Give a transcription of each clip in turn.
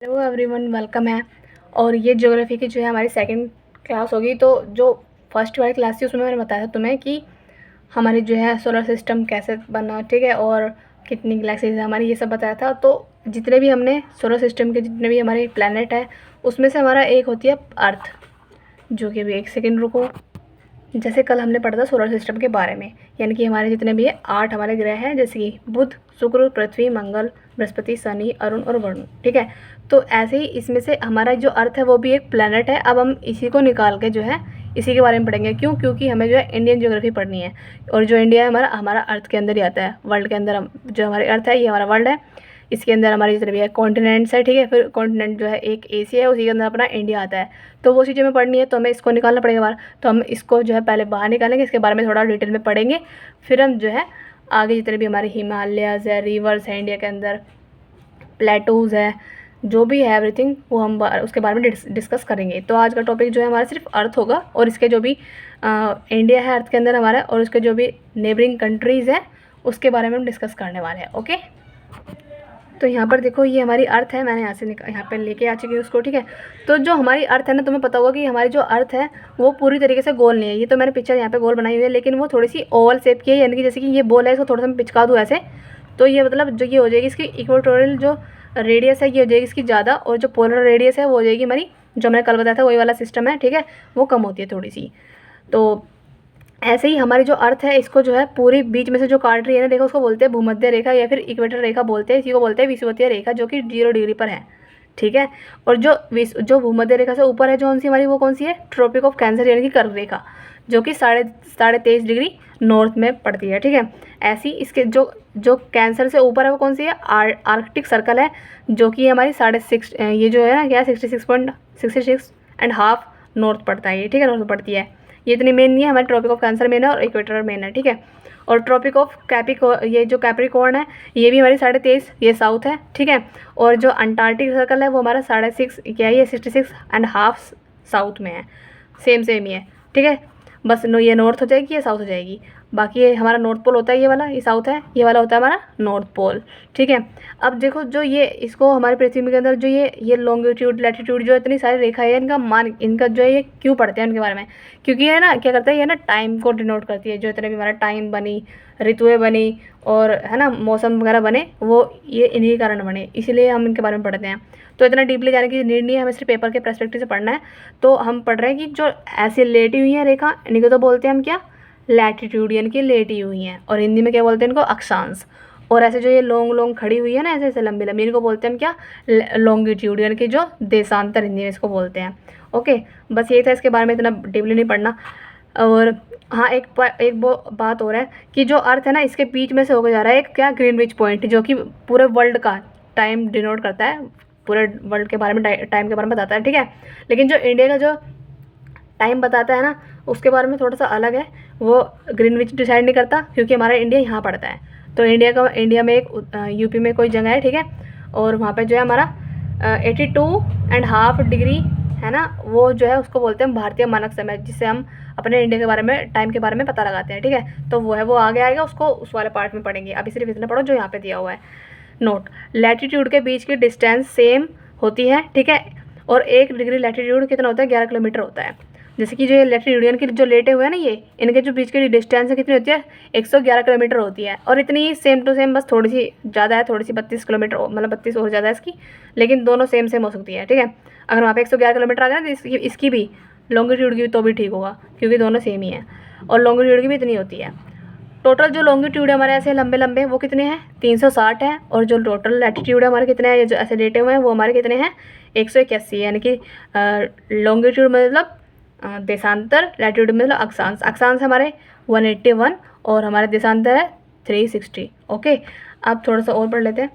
Hello everyone, welcome है। और ये ज्योग्राफी की जो है हमारी सेकंड क्लास होगी। तो जो फर्स्ट वाली क्लास थी उसमें मैंने बताया था तुम्हें कि हमारी जो है सोलर सिस्टम कैसे बना, ठीक है, और कितनी गैलेक्सीज है हमारी, ये सब बताया था। तो जितने भी हमने सोलर सिस्टम के जितने भी हमारे प्लैनेट है उसमें से हमारा एक होती है अर्थ, जो कि अभी एक सेकेंड रुको। जैसे कल हमने पढ़ा था सोलर सिस्टम के बारे में, यानी कि हमारे जितने भी है 8 हमारे ग्रह हैं, जैसे कि बुध, शुक्र, पृथ्वी, मंगल, बृहस्पति, शनि, अरुण और वरुण, ठीक है। तो ऐसे ही इसमें से हमारा जो अर्थ है वो भी एक प्लैनेट है। अब हम इसी को निकाल के जो है इसी के बारे में पढ़ेंगे। क्यों? क्योंकि हमें जो है इंडियन ज्योग्राफी पढ़नी है, और जो इंडिया है हमारा हमारा अर्थ के अंदर ही आता है। वर्ल्ड के अंदर जो हमारे अर्थ है ये हमारा वर्ल्ड है। इसके अंदर हमारे जितने भी है कॉन्टिनेंट्स है, ठीक है। फिर कॉन्टिनेंट जो है एक एशिया है, उसी के अंदर अपना इंडिया आता है। तो वो चीज़ें हमें पढ़नी है, तो हमें इसको निकालना पड़ेगा बाहर। तो हम इसको जो है पहले बाहर निकालेंगे, इसके बारे में थोड़ा डिटेल में पढ़ेंगे। फिर हम जो है आगे जितने भी हमारे हिमालयाज़ है, रिवर्स है इंडिया के अंदर, प्लेटूज़ है, जो भी है एवरीथिंग, वो हम उसके बारे में डिस्कस करेंगे। तो आज का टॉपिक जो है हमारा सिर्फ अर्थ होगा, और इसके जो भी इंडिया है अर्थ के अंदर हमारा, और उसके जो भी नेबरिंग कंट्रीज़ है उसके बारे में हम डिस्कस करने वाले हैं। ओके, तो यहाँ पर देखो ये हमारी अर्थ है। मैंने यहाँ से यहाँ पे लेके आ चुकी हूँ उसको, ठीक है। तो जो हमारी अर्थ है ना, तुम्हें पता होगा कि हमारी जो अर्थ है वो पूरी तरीके से गोल नहीं है। ये तो मैंने पिक्चर यहाँ पे गोल बनाई हुई है, लेकिन वो थोड़ी सी ओवल शेप की है, यानी कि जैसे कि ये बॉल है, इसको थोड़ा सा मैं पिचका दूँ ऐसे, तो ये मतलब जो ये हो जाएगी इसकी इक्वेटोरियल जो रेडियस है ये हो जाएगी इसकी ज़्यादा, और जो पोलर रेडियस है वो हो जाएगी हमारी, जो मैंने कल बताया था वही वाला सिस्टम है, ठीक है, वो कम होती है थोड़ी सी। तो ऐसे ही हमारी जो अर्थ है इसको जो है पूरी बीच में से जो काट रही है ना, देखो, उसको बोलते हैं भूमध्य रेखा या फिर इक्वेटर रेखा बोलते हैं। इसी को बोलते हैं विषुवतीय रेखा, जो कि 0 डिग्री पर है, ठीक है। और जो भूमध्य रेखा से ऊपर है जो कौन सी हमारी, वो कौन सी है? ट्रॉपिक ऑफ कैंसर, यानी कि कर्क रेखा, जो कि साढ़े 23.5 डिग्री नॉर्थ में पड़ती है, ठीक है। ऐसी इसके जो जो कैंसर से ऊपर है वो कौन सी है? आर्कटिक सर्कल है, जो कि हमारी 6.5, ये जो है ना क्या, 66.66.5 नॉर्थ पड़ता है ये, ठीक है, नॉर्थ पड़ती है। ये इतनी मेन नहीं है, हमारे ट्रॉपिक ऑफ कैंसर मेन है और इक्वेटर मेन है, ठीक है। और ट्रॉपिक ऑफ ये जो कैप्रिकॉर्न है ये भी हमारी 23.5, ये साउथ है, ठीक है। और जो अंटार्कटिक सर्कल है वो हमारा 6.5 क्या है, ये 66.5 साउथ में है। सेम ही है, ठीक है। बस ये नॉर्थ हो जाएगी, ये साउथ हो जाएगी। बाकी ये हमारा नॉर्थ पोल होता है, ये वाला, ये साउथ है, ये वाला होता है हमारा नॉर्थ पोल, ठीक है। अब देखो जो ये इसको हमारे पृथ्वी के अंदर जो ये लॉन्गिट्यूड लैटिट्यूड जो इतनी सारी रेखाएं हैं, इनका जो है ये क्यों पढ़ते हैं उनके बारे में? क्योंकि ये ना क्या करता है, ये ना टाइम को डिनोट करती है। जो इतने भी हमारा टाइम बनी, ऋतुएं बनी, और है ना मौसम वगैरह बने, वो ये इन्हीं कारण बने, इसीलिए हम इनके बारे में पढ़ते हैं। तो इतना डीपली जाने की नीड नहीं है, हमें सिर्फ पेपर के पर्सपेक्टिव से पढ़ना है। तो हम पढ़ रहे हैं कि जो ऐसे लेटी हुई हैं रेखा, इनको तो बोलते हैं हम क्या, लैटिट्यूड, यानी कि लेटी हुई हैं, और हिंदी में क्या बोलते हैं इनको, अक्षांश। और ऐसे जो ये लॉन्ग खड़ी हुई है ना, ऐसे ऐसे लंबी लंबी, इनको बोलते हैं हम क्या, लॉन्गिट्यूड, यानी कि जो देशांतर हिंदी में इसको बोलते हैं। ओके, बस यही था, इसके बारे में इतना डीपली नहीं पढ़ना। और हाँ, एक वो बात और है कि जो अर्थ है ना इसके बीच में से होकर जा रहा है एक क्या, ग्रीनविच पॉइंट, जो कि पूरे वर्ल्ड का टाइम डिनोट करता है, पूरे वर्ल्ड के बारे में टाइम के बारे में बताता है, ठीक है। लेकिन जो इंडिया का जो टाइम बताता है ना उसके बारे में थोड़ा सा अलग है, वो ग्रीनविच डिसाइड नहीं करता, क्योंकि हमारा इंडिया यहाँ पड़ता है। तो इंडिया में एक यूपी में कोई जगह है, ठीक है, और वहाँ पे जो है हमारा 82.5 डिग्री है ना, वो जो है उसको बोलते हैं भारतीय मानक समय, जिससे हम अपने इंडिया के बारे में टाइम के बारे में पता लगाते हैं, ठीक है। तो वो है, वो आगे आएगा, उसको उस वाले पार्ट में पढ़ेंगे। अभी सिर्फ इतना पढ़ो जो यहाँ पे दिया हुआ है। नोट, लैटिट्यूड के बीच की डिस्टेंस सेम होती है, ठीक है। और 1 डिग्री लैटिट्यूड कितना होता है, 11 किलोमीटर होता है। जैसे कि जो ये लैटिट्यूडियन के जो लेटे हुए हैं ना, ये इनके जो बीच की डिस्टेंस है कितनी होती है, 111 किलोमीटर होती है। और इतनी ही सेम टू सेम, बस थोड़ी सी ज़्यादा है, थोड़ी सी 32 किलोमीटर, मतलब 32 और ज़्यादा है इसकी, लेकिन दोनों सेम हो सकती है, ठीक है। अगर वहाँ पे 111 किलोमीटर आ गया ना तो इसकी भी लॉन्गिट्यूड की तो भी ठीक होगा, क्योंकि दोनों सेम ही है, और लॉन्गिट्यूड की भी इतनी होती है। टोटल जो लॉन्गिट्यूड है हमारे ऐसे लंबे लंबे वो कितने हैं, 360 है। और जो टोटल लैटिट्यूड है हमारे कितने हैं, ये जो ऐसे लेटे हुए हैं वो हमारे कितने हैं, 181, यानी कि लॉन्गिट्यूड मतलब देशांतर, लैटिट्यूड मतलब अक्षांश। अक्षांश हमारे 181 और हमारे देशांतर है 360। ओके, अब थोड़ा सा और पढ़ लेते हैं।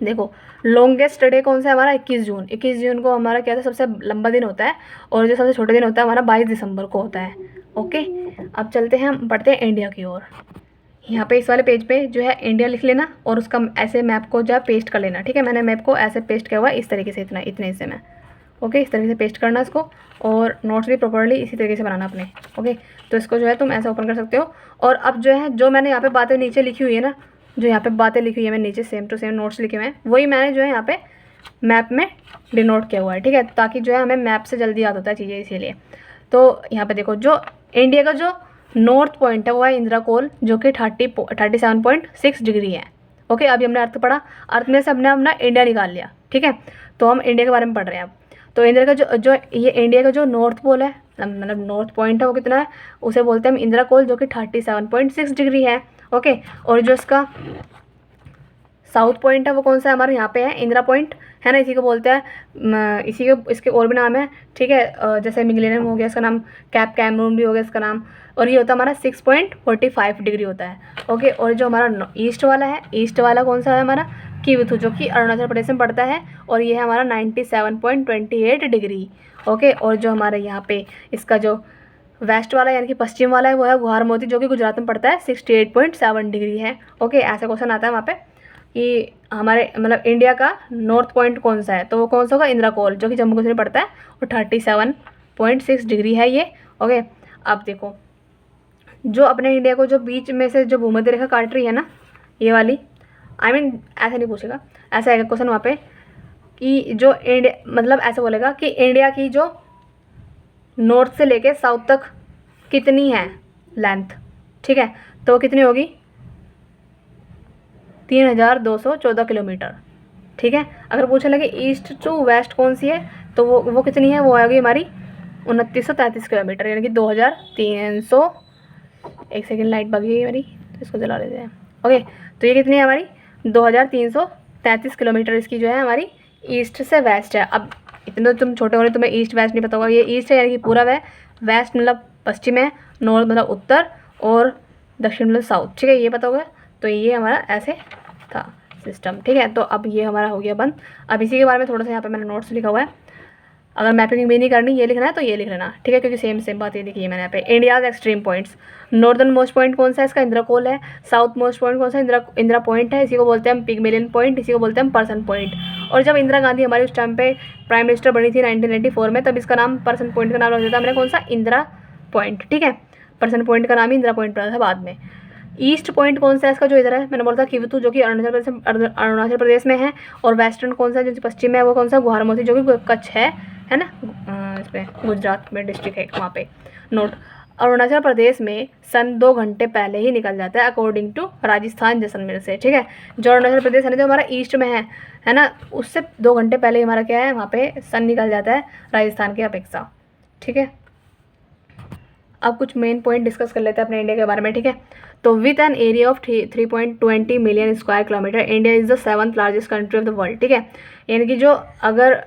देखो, लॉन्गेस्ट डे कौन सा है हमारा, 21 जून। 21 जून को हमारा क्या था, सबसे लंबा दिन होता है, और जो सबसे छोटा दिन होता है हमारा 22 दिसंबर को होता है। ओके, अब चलते हैं, हम पढ़ते हैं इंडिया की ओर। यहाँ पे इस वाले पेज पे जो है इंडिया लिख लेना, और उसका ऐसे मैप को जो है पेस्ट कर लेना, ठीक है। मैंने मैप को ऐसे पेस्ट किया हुआ है इस तरीके से, इतने हिस्से में। ओके, इस तरीके से पेस्ट करना इसको, और नोट्स भी प्रॉपर्ली इसी तरीके से बनाना अपने। ओके, तो इसको जो है तुम ऐसे ओपन कर सकते हो। और अब जो है, जो मैंने यहाँ पे बातें नीचे लिखी हुई है ना, जो यहाँ पे बातें लिखी हुई है मैंने नीचे, सेम टू सेम नोट्स लिखे हुए हैं, वही मैंने जो है यहाँ पे मैप में डिनोट किया हुआ है, ठीक है, ताकि जो है हमें मैप से जल्दी याद होता है चीज़ें, इसीलिए। तो यहाँ पे देखो जो इंडिया का जो नॉर्थ पॉइंट है वो है इंदिरा कोल, जो कि 37.6 डिग्री है। ओके, अभी हमने अर्थ पढ़ा, अर्थ में से हमने अपना इंडिया निकाल लिया, ठीक है, तो हम इंडिया के बारे में पढ़ रहे हैं अब। तो इंडिया का जो ये इंडिया का जो नॉर्थ पोल है, मतलब नॉर्थ पॉइंट है, वो कितना है, उसे बोलते हैं हम इंदिरा कोल, जो कि 37.6 डिग्री है। ओके, और जो इसका साउथ पॉइंट है वो कौन सा है, हमारे यहाँ पे है इंदिरा पॉइंट, है ना, इसी को बोलते हैं, इसी के इसके और भी नाम है, ठीक है, जैसे मिलेनियम हो गया इसका नाम, कैप कैमरून भी हो गया इसका नाम, और ये होता है हमारा 6.45 डिग्री होता है। ओके, और जो हमारा ईस्ट वाला है, ईस्ट वाला कौन सा है हमारा, किवुथु, जो कि अरुणाचल प्रदेश में पड़ता है, और ये है हमारा 97.28 डिग्री। ओके, और जो हमारे यहाँ पे इसका जो वेस्ट वाला यानी कि पश्चिम वाला है वो है गुवाहाटी, जो कि गुजरात में पड़ता है, 68.7 डिग्री है। ओके, ऐसा क्वेश्चन आता है वहाँ पे कि हमारे मतलब इंडिया का नॉर्थ पॉइंट कौन सा है, तो वो कौन सा होगा, इंदिरा कोल, जो कि जम्मू कश्मीर में पड़ता है, और 37.6 डिग्री है ये। ओके, अब देखो जो अपने इंडिया को जो बीच में से जो भूमध्य रेखा काट रही है ना, ये वाली, आई मीन ऐसा नहीं पूछेगा, ऐसा आएगा क्वेश्चन वहाँ पे कि जो इंडिया मतलब ऐसा बोलेगा कि इंडिया की जो नॉर्थ से लेके साउथ तक कितनी है लेंथ, ठीक है, तो कितनी होगी, 3214 किलोमीटर, ठीक है। अगर पूछा लगे ईस्ट टू वेस्ट कौन सी है, तो वो कितनी है, वो आएगी हमारी 2933 किलोमीटर, यानी कि 2300, एक सेकेंड लाइट भागी है मेरी, तो इसको जला लेते हैं। ओके, तो ये कितनी है हमारी 2333 किलोमीटर इसकी जो है हमारी ईस्ट से वेस्ट है। अब इतने तुम छोटे हो रहे, तुम्हें ईस्ट वेस्ट नहीं पता होगा, ये ईस्ट है यानी कि पूरा है, वेस्ट मतलब पश्चिम है, नॉर्थ मतलब उत्तर, और दक्षिण मतलब साउथ, ठीक है, ये पता होगा। तो ये हमारा ऐसे था सिस्टम, ठीक है। तो अब ये हमारा हो गया बंद। अब इसी के बारे में थोड़ा सा यहाँ पे मैंने नोट्स लिखा हुआ है, अगर मैपिंग भी नहीं करनी, ये लिखना है तो ये लिख लेना, ठीक है, क्योंकि सेम बात ये लिखी है मैंने यहाँ पे। India's extreme points, northern most point कौन सा है इसका, इंदिरा कोल है। साउथ मोस्ट पॉइंट कौन सा, इंदिरा पॉइंट है, इसी को बोलते हैं हम पिगमेलियन पॉइंट, इसी को बोलते हैं हम पर्सन पॉइंट। और जब इंदिरा गांधी हमारी उस टाइम पे प्राइम मिनिस्टर बनी थी 1994 में, तब इसका नाम पर्सन पॉइंट का नाम रख दिया था हमने, कौन सा, इंदिरा पॉइंट, ठीक है, पर्सन पॉइंट का नाम ही इंदिरा पॉइंट पड़ा था बाद में। ईस्ट पॉइंट कौन सा है इसका, जो इधर है, मैंने बोला था किवुथु, जो कि अरुणाचल प्रदेश में है। और वेस्टर्न कौन सा, जो पश्चिम में है, वो कौन सा, गुवाहाटी, जो कि कच्छ है ना, इस पर गुजरात में डिस्ट्रिक्ट है वहाँ पे। नोट, अरुणाचल प्रदेश में सन 2 घंटे पहले ही निकल जाता है अकॉर्डिंग टू राजस्थान जैसलमेर से, ठीक है। जो अरुणाचल प्रदेश है ना, जो हमारा ईस्ट में है ना, उससे 2 घंटे पहले ही हमारा क्या है, वहाँ पे सन निकल जाता है राजस्थान की अपेक्षा, ठीक है। अब कुछ मेन पॉइंट डिस्कस कर लेते हैं अपने इंडिया के बारे में, ठीक है। तो with an area of 3.20 million square kilometre, India is the 7th largest country of the world, ठीक है। यानी कि जो अगर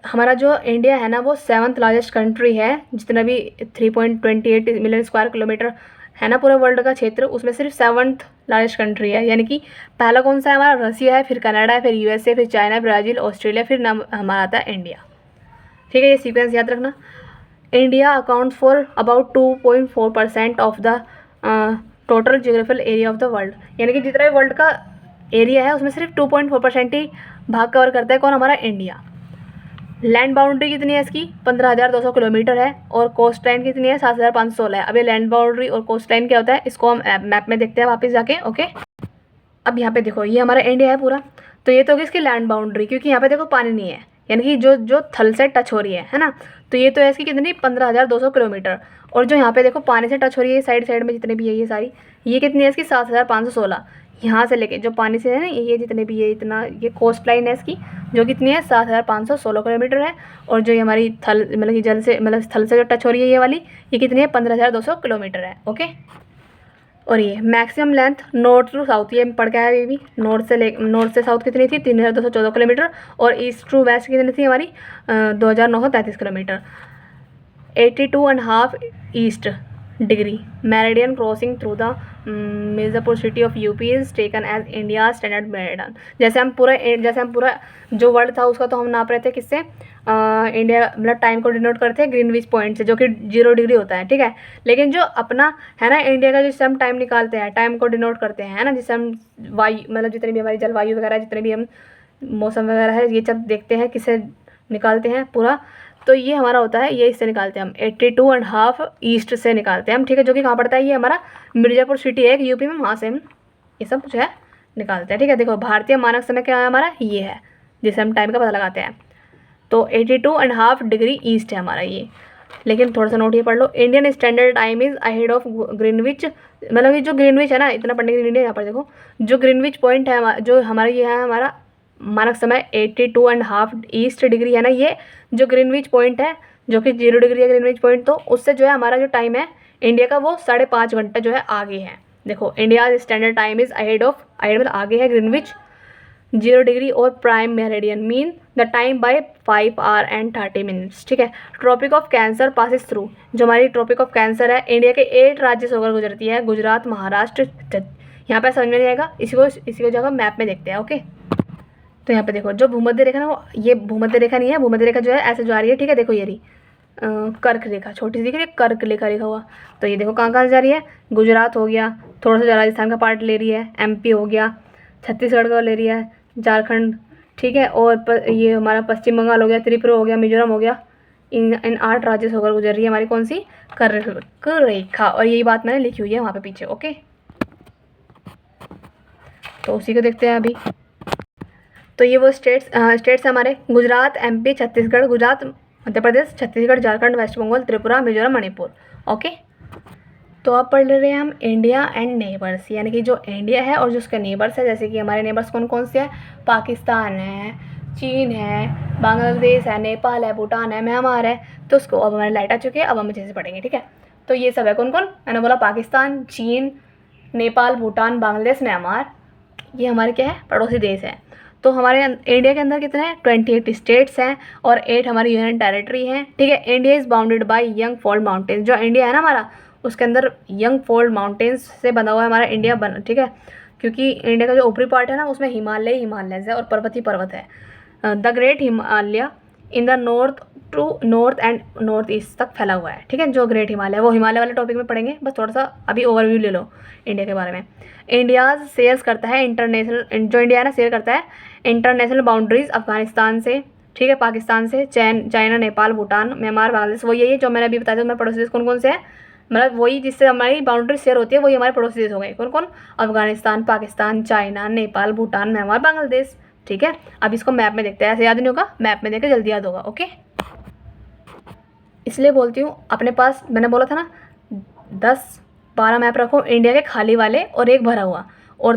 हमारा जो इंडिया है ना, वो 7th लार्जेस्ट कंट्री है, जितना भी 3.28 मिलियन स्क्वायर किलोमीटर है ना पूरे वर्ल्ड का क्षेत्र, उसमें सिर्फ 7th लार्जेस्ट कंट्री है। यानी कि पहला कौन सा है हमारा, रसिया है, फिर कनाडा है, फिर यूएसए, फिर चाइना, ब्राज़ील, ऑस्ट्रेलिया, फिर नाम हमारा आता है इंडिया, ठीक है। ये सीक्वेंस याद रखना। India accounts for about 2.4% of the total geographical area of the world, यानी कि जितना भी वर्ल्ड का एरिया है उसमें सिर्फ 2.4% ही भाग कवर करता है कौन, हमारा इंडिया। लैंड बाउंड्री कितनी है इसकी, 15,200 किलोमीटर है, और कोस्ट लाइन कितनी है, 7,516 है। अब ये लैंड बाउंड्री और कोस्ट लाइन क्या होता है, इसको हम मैप में देखते हैं वापस जाके। ओके, अब यहाँ पे देखो ये हमारा इंडिया है पूरा, तो ये तो होगी इसकी लैंड बाउंड्री, क्योंकि यहाँ पे देखो पानी नहीं है, यानी कि जो थल से टच हो रही है ना, तो ये तो है इसकी कितनी, 15,200 किलोमीटर। और जो यहाँ पे देखो पानी से टच हो रही है साइड साइड में जितने भी है ये सारी, ये कितनी है इसकी, 7,516। यहाँ से लेके जो पानी से है ना, ये जितने भी ये इतना, ये कोस्ट लाइन है इसकी, जो कितनी है, 7,516 किलोमीटर है। और जो ये हमारी थल मतलब कि जल से मतलब स्थल से जो टच हो रही है ये वाली, ये कितनी है, 15,200 किलोमीटर है। ओके, और ये maximum length north to south, ये पढ़ के आया ये भी, नॉर्थ से साउथ कितनी थी, 3,214 किलोमीटर, और ईस्ट टू वेस्ट कितनी थी हमारी, 2,933 kilometre. 82.5 east degree meridian crossing through the Mirzapur city of UP is taken as India standard meridian. जैसे हम पूरा जो वर्ल्ड था उसका तो हम नाप रहे थे किससे, इंडिया मतलब टाइम को डिनोट करते हैं ग्रीनविच पॉइंट से, जो कि 0 डिग्री होता है, ठीक है। लेकिन जो अपना है ना इंडिया का, जिससे हम टाइम निकालते हैं, टाइम को डिनोट करते हैं, है ना, जिससे हम वायु मतलब जितनी भी हमारी जलवायु वगैरह, जितने भी हम मौसम वगैरह है, ये सब देखते हैं किससे निकालते हैं पूरा, तो ये हमारा होता है, ये इससे निकालते हैं हम 82.5 ईस्ट से निकालते हैं हम, ठीक है। जो कि कहाँ पड़ता है, ये हमारा मिर्ज़ापुर सिटी है एक यूपी में, वहाँ से हम ये सब जो है निकालते हैं, ठीक है। देखो भारतीय मानक समय क्या है हमारा, ये है जिससे हम टाइम का पता लगाते हैं। तो 82.5 डिग्री ईस्ट है हमारा ये। लेकिन थोड़ा सा नोट ये पढ़ लो, Indian standard time is ahead of Greenwich, मतलब ये जो ग्रीनविच है ना, इतना पढ़ने की नीड है। यहाँ पर देखो जो ग्रीनविच पॉइंट है जो हमारा ये है हमारा मानक समय 82.5 ईस्ट डिग्री है ना, ये जो ग्रीनविच पॉइंट है जो कि 0 डिग्री है ग्रीनविच पॉइंट, तो उससे जो है हमारा जो टाइम है इंडिया का वो 5.5 घंटा जो है आगे है। देखो India standard time is ahead of, ahead मतलब आगे है ग्रीनविच 0 डिग्री और prime meridian mean the time by 5 hour and 30 minutes. ठीक है। Tropic of cancer passes through, जो हमारी ट्रॉपिक ऑफ कैंसर है इंडिया के 8 राज्य से होकर गुजरती है, गुजरात, महाराष्ट्र। यहाँ पे समझ में नहीं आएगा, इसी को जगह मैप में देखते हैं। ओके, तो यहाँ पे देखो जो भूमध्य रेखा ना, वो ये भूमध्य रेखा नहीं है, भूमध्य रेखा जो है ऐसे जा रही है। ठीक है, देखो ये रही कर्क रेखा, छोटी सी दिख रही है, कर्क रेखा लिखा हुआ। तो ये देखो कहाँ कहाँ से जा रही है, गुजरात हो गया, थोड़ा सा राजस्थान का पार्ट ले रही है, एमपी हो गया, छत्तीसगढ़ का ले रही है, झारखंड, ठीक है, और ये हमारा पश्चिम बंगाल हो गया, त्रिपुरा हो गया, मिजोरम हो गया। इन 8 राज्यों से होकर गुजर रही है हमारी कौन सी कर्क रेखा। और यही बात मैंने लिखी हुई है वहाँ पे पीछे। ओके, तो उसी को देखते हैं अभी। तो ये वो स्टेट्स हमारे Gujarat, MP, Chhattisgarh, Gujarat, Madhya Pradesh, Chhattisgarh, Jharkhand, waste Bengal, Tripura, Mizoram, Manipur. Okay, तो अब पढ़ ले रहे हैं हम इंडिया एंड नेबर्स, यानी कि जो इंडिया है और जो उसके नेबर्स है। जैसे कि हमारे नेबर्स कौन कौन से हैं, पाकिस्तान है, चीन है, बांग्लादेश है, नेपाल है, भूटान है, म्यांमार है। तो उसको अब हमारे लाइट आ चुके हैं, अब हम अच्छे से पढ़ेंगे। ठीक है, तो ये सब है कौन कौन, मैंने बोला पाकिस्तान, चीन, नेपाल, भूटान, बांग्लादेश, म्यांमार, ये हमारे क्या है, पड़ोसी देश है। तो हमारे इंडिया के अंदर कितने हैं, 28 स्टेट्स हैं और 8 हमारी यूनियन टेरिटरी हैं। ठीक है, India is bounded by young fold mountains, जो इंडिया है ना हमारा, उसके अंदर यंग फोल्ड माउंटेन्स से बना हुआ है हमारा इंडिया बना। ठीक है, क्योंकि इंडिया का जो ऊपरी पार्ट है ना, उसमें हिमालयस है और पर्वत ही पर्वत है। The great Himalaya in the north and north east तक फैला हुआ है। ठीक है, जो ग्रेट हिमालय, वो हिमालय वाले टॉपिक में पढ़ेंगे, बस थोड़ा सा अभी ओवरव्यू ले लो इंडिया के बारे में। इंडिया शेयर करता है इंटरनेशनल, जो इंडिया है ना शेयर करता है इंटरनेशनल बाउंड्रीज अफगानिस्तान से, ठीक है, पाकिस्तान से, चाइना, नेपाल, भूटान, म्यांमार, बांग्लादेश। वो यही जो मैंने अभी बताया था, हमारे पड़ोसी देश कौन कौन से हैं, मतलब वही जिससे हमारी बाउंड्री शेयर होती है, वही हमारे पड़ोसी देश हो गए। कौन कौन, अफगानिस्तान, पाकिस्तान, चाइना, नेपाल, भूटान, म्यांमार, बांग्लादेश। ठीक है, अब इसको मैप में देखते हैं, ऐसे याद नहीं होगा, मैप में देख के जल्दी याद होगा। ओके, इसलिए बोलती हूँ अपने पास, मैंने बोला था ना 10-12 मैप रखो इंडिया के खाली वाले और एक भरा हुआ, और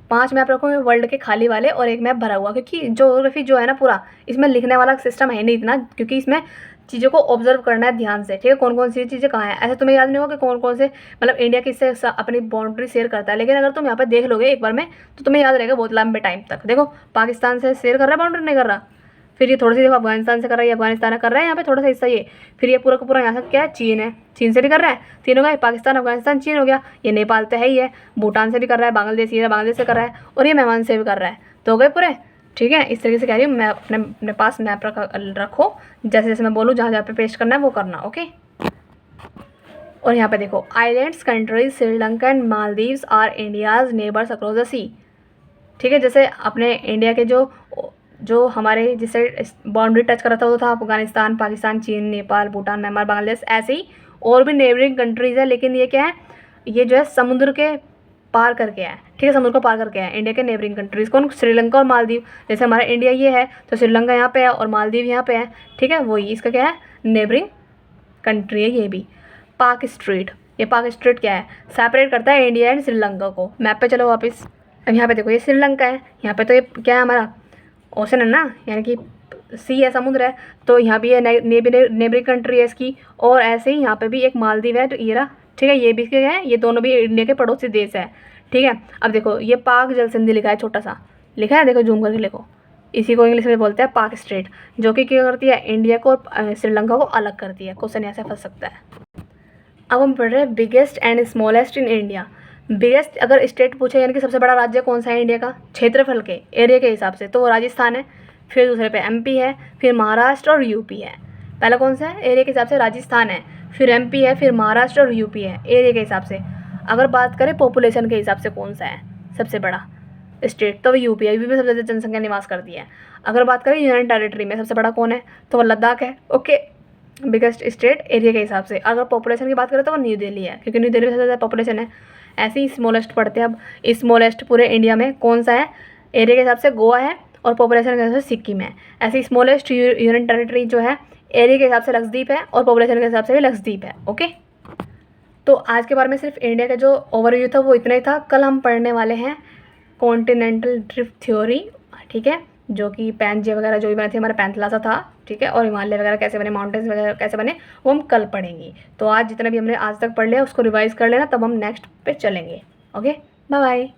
5 मैप रखो वर्ल्ड के खाली वाले और एक मैप भरा हुआ। क्योंकि ज्योग्राफी जो है ना पूरा, इसमें लिखने वाला सिस्टम है नहीं इतना, क्योंकि इसमें चीज़ों को ऑब्जर्व करना है ध्यान से। ठीक है, कौन कौन सी चीज़ें कहाँ हैं, ऐसे तुम्हें याद नहीं होगा कि कौन कौन से, मतलब इंडिया किससे अपनी बाउंड्री शेयर करता है। लेकिन अगर तुम यहाँ पर देख लोगे एक बार में, तो तुम्हें याद रहेगा बहुत लंबे टाइम तक। देखो पाकिस्तान से शेयर कर रहा है बाउंड्री, नहीं कर रहा। फिर ये थोड़ी सी देखो अफगानिस्तान से कर रहा है, ये अफगानिस्तान कर रहा है यहाँ पे थोड़ा सा हिस्सा ये। फिर ये पूरा का पूरा यहाँ से क्या है, चीन है, चीन से भी कर रहा है, तीन हो गए, पाकिस्तान, अफगानिस्तान, चीन हो गया। ये नेपाल तो है ही है, भूटान से भी कर रहा है, बांग्लादेश, ये बांग्लादेश से कर रहा है, और ये म्यांमार से भी कर रहा है। तो हो गए पूरे। ठीक है, इस तरीके से कह रही हूँ मैं, अपने पास मैप रखो, जैसे जैसे मैं बोलूँ जहाँ जहाँ पे पेस्ट करना है वो करना। ओके, और यहाँ पे देखो islands, countries, Sri Lanka and Maldives are India's neighbours across the sea. ठीक है, जैसे अपने इंडिया के जो हमारे जिससे बाउंड्री टच कर रहा था वो था अफगानिस्तान, पाकिस्तान, चीन, नेपाल, भूटान, म्यांमार, बांग्लादेश। ऐसे ही और भी नेबरिंग कंट्रीज़ है, लेकिन ये क्या है, ये जो है समुद्र के पार करके है। ठीक है, समुद्र को पार करके है इंडिया के नेबरिंग कंट्रीज़। कौन, श्रीलंका और मालदीव। जैसे हमारा इंडिया ये है तो श्रीलंका यहाँ पे है और मालदीव यहाँ पे है। ठीक है, वही इसका क्या है, नेबरिंग कंट्री है ये भी। पाक स्ट्रेट, ये पाक स्ट्रेट क्या है, सेपरेट करता है इंडिया एंड श्रीलंका को। मैप पे चलो वापस, अब यहाँ पे देखो ये श्रीलंका है, यहाँ पे तो ये क्या है हमारा ओशन है ना, यानी कि सी है, समुद्र है। तो यहाँ भी ये नेबरिंग कंट्री है इसकी, और ऐसे ही यहाँ पे भी एक मालदीव है, तो ये रहा। ठीक है, ये भी क्या है, ये दोनों भी इंडिया के पड़ोसी देश है। ठीक है, अब देखो ये पाक जल संधि लिखा है, छोटा सा लिखा है, देखो जूम करके लिखो। इसी को इंग्लिश में बोलते हैं पाक स्ट्रेट, जो कि क्या करती है, इंडिया को और श्रीलंका को अलग करती है। क्वेश्चन यहाँ से फंस सकता है। अब हम पढ़ रहे हैं biggest and smallest in India. Biggest अगर स्टेट पूछे, यानी कि सबसे बड़ा राज्य कौन सा है इंडिया का, क्षेत्रफल के एरिया के हिसाब से, तो वो राजस्थान है। फिर दूसरे पे एमपी है, फिर महाराष्ट्र और यूपी है। पहला कौन सा है, एरिया के हिसाब से राजस्थान है, फिर एमपी है, फिर महाराष्ट्र और यूपी है एरिया के हिसाब से। अगर बात करें पॉपुलेशन के हिसाब से कौन सा है सबसे बड़ा स्टेट, तो वो यूपी है, यूपी में सबसे ज़्यादा जनसंख्या निवास करती है। अगर बात करें यूनियन टेरिटरी में सबसे बड़ा कौन है, तो वो लद्दाख है। ओके, बिगेस्ट स्टेट एरिया के हिसाब से। अगर पॉपुलेशन की बात करें तो वो न्यू दिल्ली है, क्योंकि न्यू दिल्ली में सबसे ज़्यादा पॉपुलेशन है। ऐसे ही स्मॉलेस्ट पढ़ते हैं अब। स्मॉलेस्ट पूरे इंडिया में कौन सा है, एरिया के हिसाब से गोवा है, और पॉपुलेशन के हिसाब से सिक्किम है। ऐसे स्मॉलेस्ट यूनियन टेरिटरी जो है एरिया के हिसाब से लक्षद्वीप है और पॉपुलेशन के हिसाब से भी लक्षद्वीप है। ओके, तो आज के बारे में सिर्फ इंडिया का जो ओवरव्यू था वो इतना ही था। कल हम पढ़ने वाले हैं कॉन्टिनेंटल ड्रिफ्ट थ्योरी, ठीक है, जो कि पैंजे वगैरह जो भी बने थे, हमारा पैंथलासा था, ठीक है, और हिमालय वगैरह कैसे बने, माउंटेन्स वगैरह कैसे बने, वो हम कल पढ़ेंगे। तो आज जितना भी हमने आज तक पढ़ लिया उसको रिवाइज कर लेना, तब हम नेक्स्ट पे चलेंगे। Okay, bye bye.